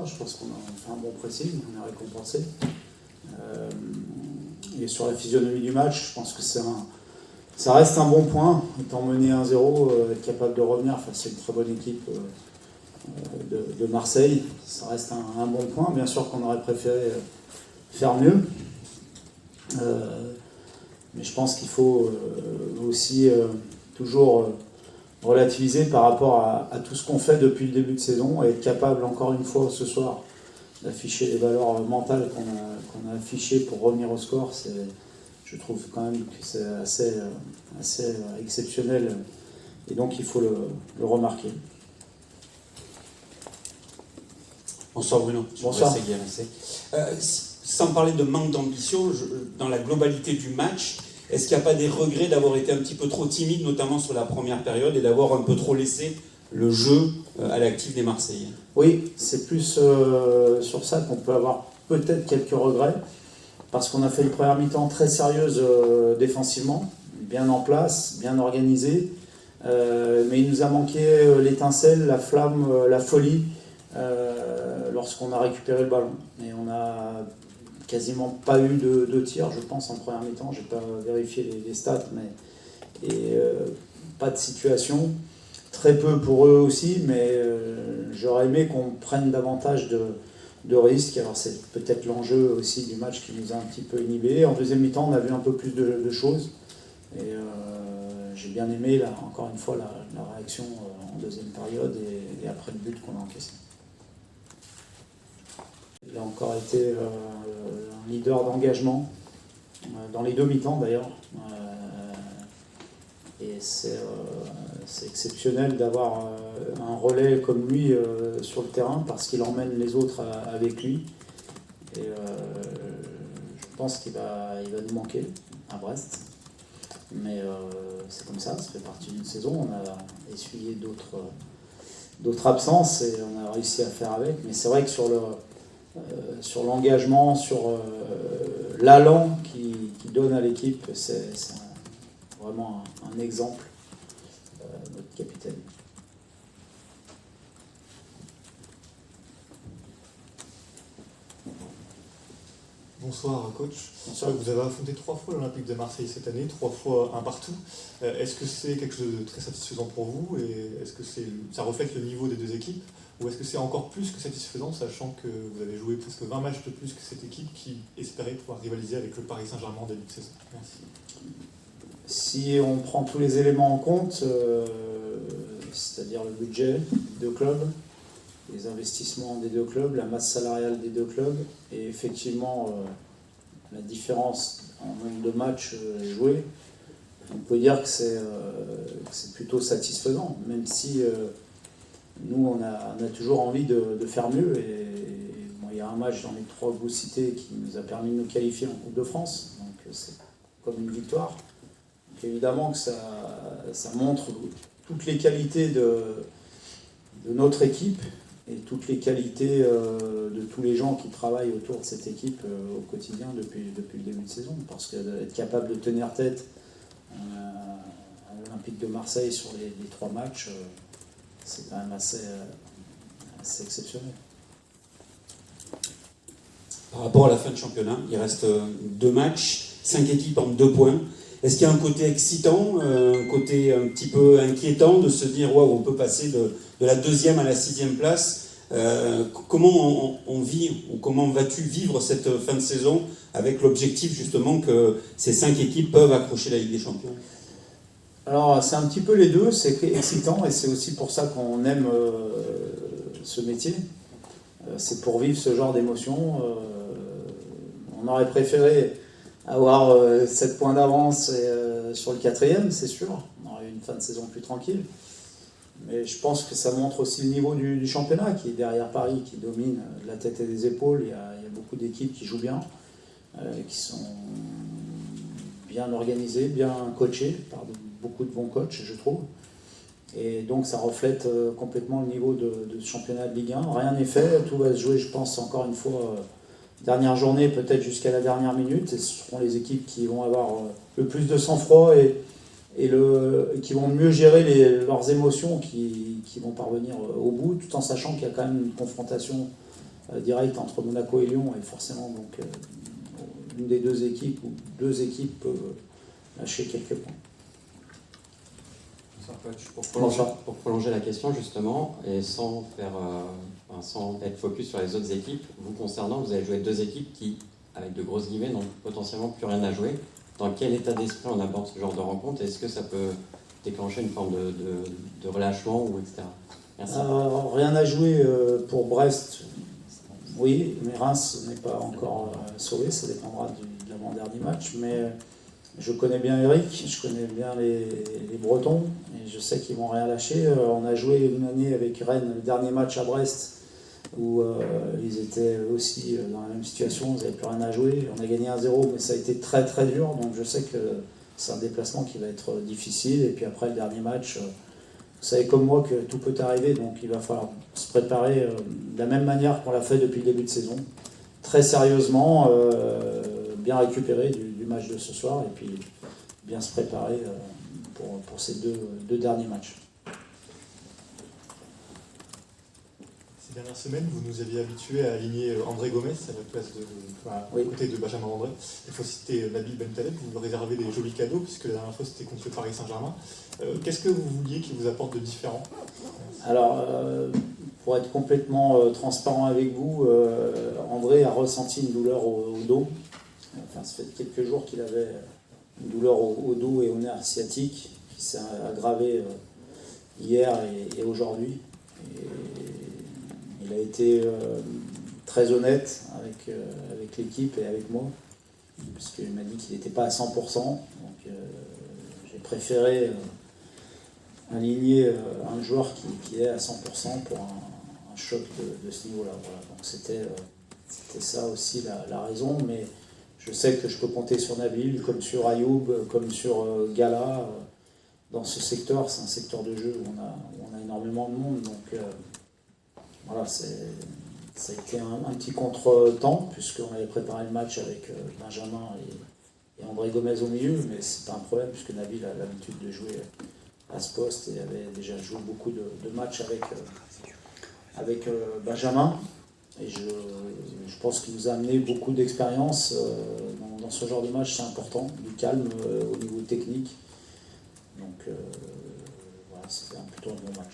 Je pense qu'on a fait un bon pressing, on est récompensé. Et sur la physionomie du match, je pense que ça reste un bon point. Étant mené 1-0, être capable de revenir face à une très bonne équipe de Marseille, ça reste un bon point. Bien sûr qu'on aurait préféré faire mieux. Mais je pense qu'il faut aussi toujours relativiser par rapport à tout ce qu'on fait depuis le début de saison et être capable encore une fois ce soir d'afficher les valeurs mentales qu'on a affichées pour revenir au score. Je trouve quand même que c'est assez exceptionnel et donc il faut le remarquer. Bonsoir Bruno. Bonsoir. Sans parler de manque d'ambition, dans la globalité du match, est-ce qu'il n'y a pas des regrets d'avoir été un petit peu trop timide, notamment sur la première période, et d'avoir un peu trop laissé le jeu à l'actif des Marseillais? Oui, c'est plus sur ça qu'on peut avoir peut-être quelques regrets, parce qu'on a fait une première mi-temps très sérieuse défensivement, bien en place, bien organisée, mais il nous a manqué l'étincelle, la flamme, la folie lorsqu'on a récupéré le ballon. Et on n'a quasiment pas eu de tir, je pense, en première mi-temps. Je n'ai pas vérifié les stats, mais pas de situation. Très peu pour eux aussi, mais j'aurais aimé qu'on prenne davantage de risques. Alors c'est peut-être l'enjeu aussi du match qui nous a un petit peu inhibés. En deuxième mi-temps, on a vu un peu plus de choses. Et j'ai bien aimé, là, encore une fois, la réaction en deuxième période et après le but qu'on a encaissé. Il a encore été un leader d'engagement, dans les deux mi-temps d'ailleurs. Et c'est exceptionnel d'avoir un relais comme lui sur le terrain parce qu'il emmène les autres avec lui. Et je pense qu'il va nous manquer à Brest. Mais c'est comme ça fait partie d'une saison. On a essuyé d'autres absences et on a réussi à faire avec. Mais c'est vrai que sur l'engagement, sur l'allant qu'il donne à l'équipe, c'est vraiment un exemple, notre capitaine. Bonsoir coach. Bonsoir. Vous avez affronté 3 fois l'Olympique de Marseille cette année, 3 fois un partout. Est-ce que c'est quelque chose de très satisfaisant pour vous et est-ce que ça reflète le niveau des deux équipes ou est-ce que c'est encore plus que satisfaisant sachant que vous avez joué presque 20 matchs de plus que cette équipe qui espérait pouvoir rivaliser avec le Paris Saint-Germain en début de saison? Merci. Si on prend tous les éléments en compte, c'est-à-dire le budget des deux clubs, les investissements des deux clubs, la masse salariale des deux clubs, et effectivement la différence en nombre de matchs joués, on peut dire que c'est plutôt satisfaisant, même si nous on a toujours envie de faire mieux. Et bon, il y a un match dans les 3 que vous citez qui nous a permis de nous qualifier en Coupe de France, donc c'est comme une victoire. Donc évidemment que ça montre toutes les qualités de notre équipe et toutes les qualités de tous les gens qui travaillent autour de cette équipe au quotidien depuis le début de saison. Parce qu'être capable de tenir tête à l'Olympique de Marseille sur les 3 matchs, c'est quand même assez exceptionnel. Par rapport à la fin de championnat, il reste 2 matchs, 5 équipes en 2 points. Est-ce qu'il y a un côté excitant, un côté un petit peu inquiétant de se dire waouh, on peut passer de la 2e à la 6e place? Comment on vit ou comment vas-tu vivre cette fin de saison avec l'objectif justement que ces 5 équipes peuvent accrocher la Ligue des Champions? Alors c'est un petit peu les deux, c'est excitant et c'est aussi pour ça qu'on aime ce métier. C'est pour vivre ce genre d'émotion. On aurait préféré avoir 7 points d'avance sur le 4e, c'est sûr. On aurait eu une fin de saison plus tranquille. Mais je pense que ça montre aussi le niveau du championnat qui est derrière Paris, qui domine de la tête et des épaules. Il y a beaucoup d'équipes qui jouent bien, qui sont bien organisées, bien coachées par beaucoup de bons coachs, je trouve. Et donc ça reflète complètement le niveau de ce championnat de Ligue 1. Rien n'est fait, tout va se jouer, je pense, encore une fois, dernière journée, peut-être jusqu'à la dernière minute. Et ce seront les équipes qui vont avoir le plus de sang-froid et qui vont mieux gérer leurs émotions, qui vont parvenir au bout, tout en sachant qu'il y a quand même une confrontation direct entre Monaco et Lyon, et forcément donc une des deux équipes ou deux équipes peuvent lâcher quelques points. Pour prolonger la question justement, et sans être focus sur les autres équipes, vous concernant, vous avez joué deux équipes qui, avec de grosses guillemets, n'ont potentiellement plus rien à jouer. Dans quel état d'esprit on aborde ce genre de rencontre? Est-ce que ça peut déclencher une forme de relâchement ou etc. Merci. Rien à jouer pour Brest, oui, mais Reims n'est pas encore sauvé, ça dépendra de l'avant-dernier match, mais je connais bien Eric, je connais bien les Bretons, et je sais qu'ils vont rien lâcher. On a joué une année avec Rennes, le dernier match à Brest, où ils étaient aussi dans la même situation, ils n'avaient plus rien à jouer. On a gagné 1-0, mais ça a été très très dur, donc je sais que c'est un déplacement qui va être difficile. Et puis après le dernier match, vous savez comme moi que tout peut arriver, donc il va falloir se préparer de la même manière qu'on l'a fait depuis le début de saison, très sérieusement, bien récupérer du match de ce soir, et puis bien se préparer pour ces deux derniers matchs. Ces dernières semaines, vous nous aviez habitués à aligner André Gomes à la place Oui. à côté de Benjamin André. Il faut citer Nabil Bentaleb, vous lui réservez des jolis cadeaux, puisque la dernière fois c'était contre le Paris Saint-Germain. Qu'est-ce que vous vouliez qu'il vous apporte de différent? Alors, pour être complètement transparent avec vous, André a ressenti une douleur au dos. Enfin, ça fait quelques jours qu'il avait une douleur au dos et au nerf sciatique qui s'est aggravée hier et aujourd'hui. Et il a été très honnête avec l'équipe et avec moi, puisqu'il m'a dit qu'il n'était pas à 100%. Donc j'ai préféré aligner un joueur qui est à 100% pour un choc de ce niveau-là. Voilà. Donc c'était ça aussi la raison, mais je sais que je peux compter sur Nabil, comme sur Ayoub, comme sur Gala. Dans ce secteur, c'est un secteur de jeu où on a énormément de monde, donc voilà, ça a été un petit contre-temps, puisqu'on avait préparé le match avec Benjamin et André Gomes au milieu, mais c'est pas un problème, puisque Nabil a l'habitude de jouer à ce poste et avait déjà joué beaucoup de matchs avec Benjamin. Et je pense qu'il nous a amené beaucoup d'expérience dans ce genre de match, c'est important, du calme au niveau technique. Donc voilà, c'était plutôt un bon match.